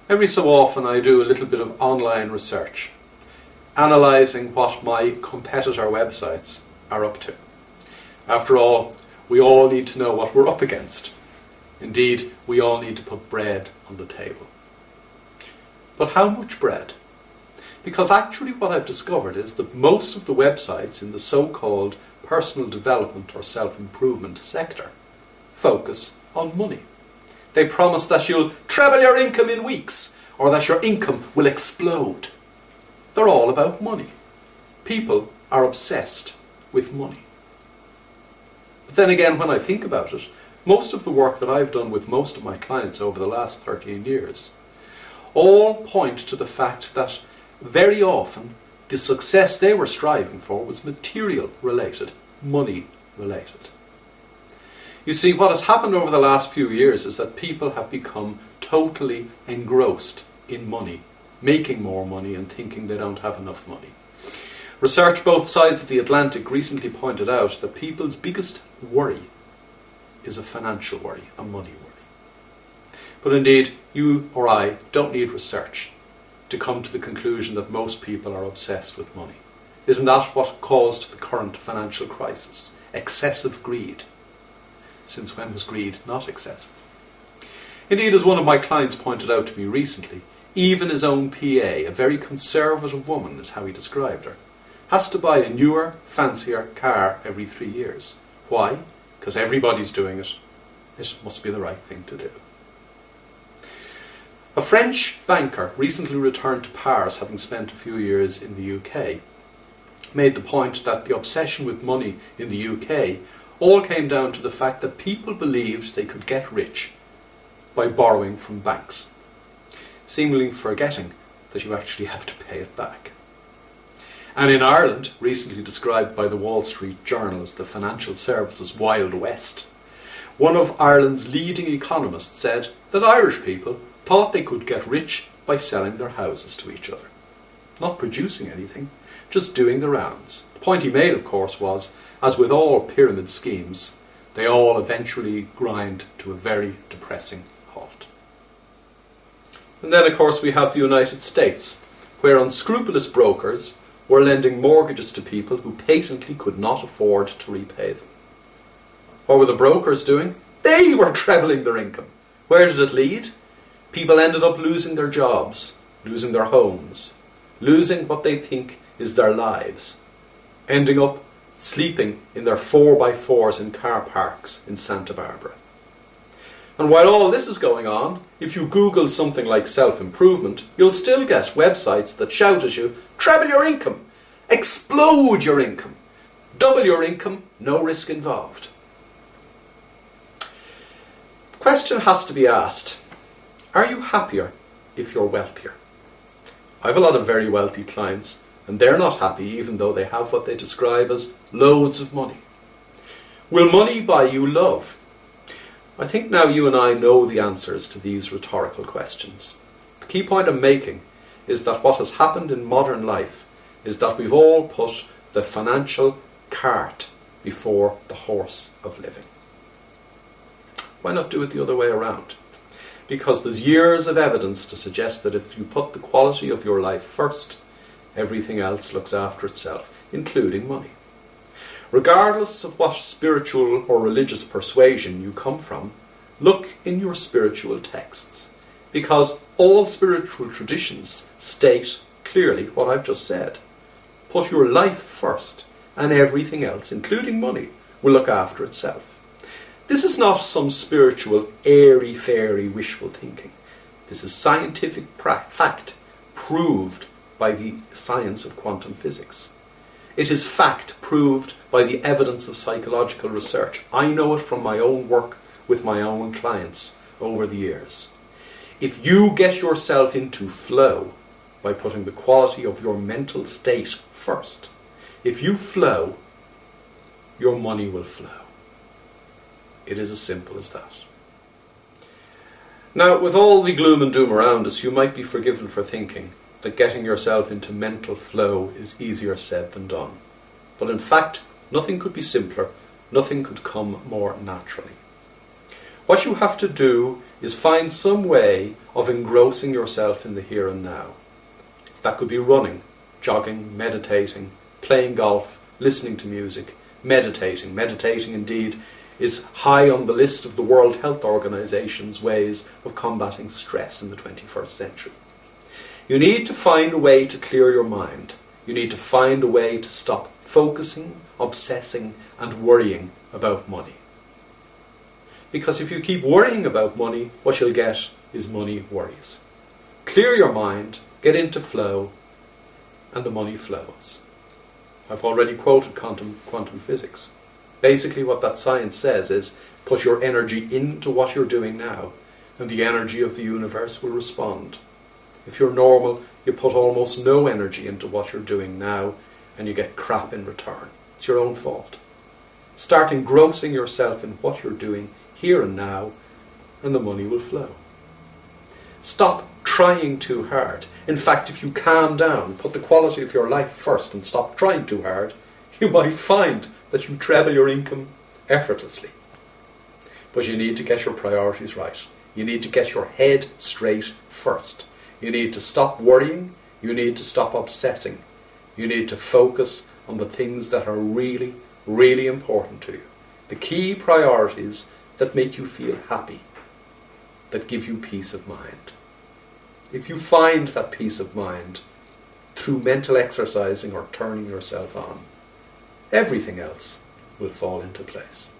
Every so often I do a little bit of online research, analysing what my competitor websites are up to. After all, we all need to know what we're up against. Indeed, we all need to put bread on the table. But how much bread? Because actually what I've discovered is that most of the websites in the so-called personal development or self-improvement sector focus on money. They promise that you'll treble your income in weeks, or that your income will explode. They're all about money. People are obsessed with money. But then again, when I think about it, most of the work that I've done with most of my clients over the last 13 years all point to the fact that very often the success they were striving for was material related, money related. You see, what has happened over the last few years is that people have become totally engrossed in money, making more money and thinking they don't have enough money. Research both sides of the Atlantic recently pointed out that people's biggest worry is a financial worry, a money worry. But indeed, you or I don't need research to come to the conclusion that most people are obsessed with money. Isn't that what caused the current financial crisis? Excessive greed. Since when was greed not excessive? Indeed, as one of my clients pointed out to me recently, even his own PA, a very conservative woman is how he described her, has to buy a newer, fancier car every 3 years. Why? Because everybody's doing it. It must be the right thing to do. A French banker recently returned to Paris, having spent a few years in the UK, made the point that the obsession with money in the UK all came down to the fact that people believed they could get rich by borrowing from banks, seemingly forgetting that you actually have to pay it back. And in Ireland, recently described by the Wall Street Journal as the financial services Wild West, one of Ireland's leading economists said that Irish people thought they could get rich by selling their houses to each other. Not producing anything, just doing the rounds. The point he made, of course, was, as with all pyramid schemes, they all eventually grind to a very depressing halt. And then, of course, we have the United States, where unscrupulous brokers were lending mortgages to people who patently could not afford to repay them. What were the brokers doing? They were trebling their income. Where did it lead? People ended up losing their jobs, losing their homes, losing what they think is their lives, ending up sleeping in their 4x4s in car parks in Santa Barbara. And while all this is going on, if you Google something like self-improvement, you'll still get websites that shout at you, treble your income, explode your income, double your income, no risk involved. The question has to be asked, are you happier if you're wealthier? I have a lot of very wealthy clients, and they're not happy even though they have what they describe as loads of money. Will money buy you love? I think now you and I know the answers to these rhetorical questions. The key point I'm making is that what has happened in modern life is that we've all put the financial cart before the horse of living. Why not do it the other way around? Because there's years of evidence to suggest that if you put the quality of your life first, everything else looks after itself, including money. Regardless of what spiritual or religious persuasion you come from, look in your spiritual texts, because all spiritual traditions state clearly what I've just said. Put your life first, and everything else, including money, will look after itself. This is not some spiritual airy-fairy wishful thinking. This is scientific fact, proved by the science of quantum physics. It is fact proved by the evidence of psychological research. I know it from my own work with my own clients over the years. If you get yourself into flow by putting the quality of your mental state first, if you flow, your money will flow. It is as simple as that. Now, with all the gloom and doom around us, you might be forgiven for thinking that getting yourself into mental flow is easier said than done. But in fact, nothing could be simpler, nothing could come more naturally. What you have to do is find some way of engrossing yourself in the here and now. That could be running, jogging, meditating, playing golf, listening to music, meditating. Meditating indeed is high on the list of the World Health Organization's ways of combating stress in the 21st century. You need to find a way to clear your mind. You need to find a way to stop focusing, obsessing and worrying about money. Because if you keep worrying about money, what you'll get is money worries. Clear your mind, get into flow, and the money flows. I've already quoted quantum physics. Basically what that science says is put your energy into what you're doing now, and the energy of the universe will respond. If you're normal, you put almost no energy into what you're doing now, and you get crap in return. It's your own fault. Start engrossing yourself in what you're doing here and now, and the money will flow. Stop trying too hard. In fact, if you calm down, put the quality of your life first and stop trying too hard, you might find that you treble your income effortlessly. But you need to get your priorities right. You need to get your head straight first. You need to stop worrying. You need to stop obsessing. You need to focus on the things that are really, really important to you. The key priorities that make you feel happy, that give you peace of mind. If you find that peace of mind through mental exercising or turning yourself on, everything else will fall into place.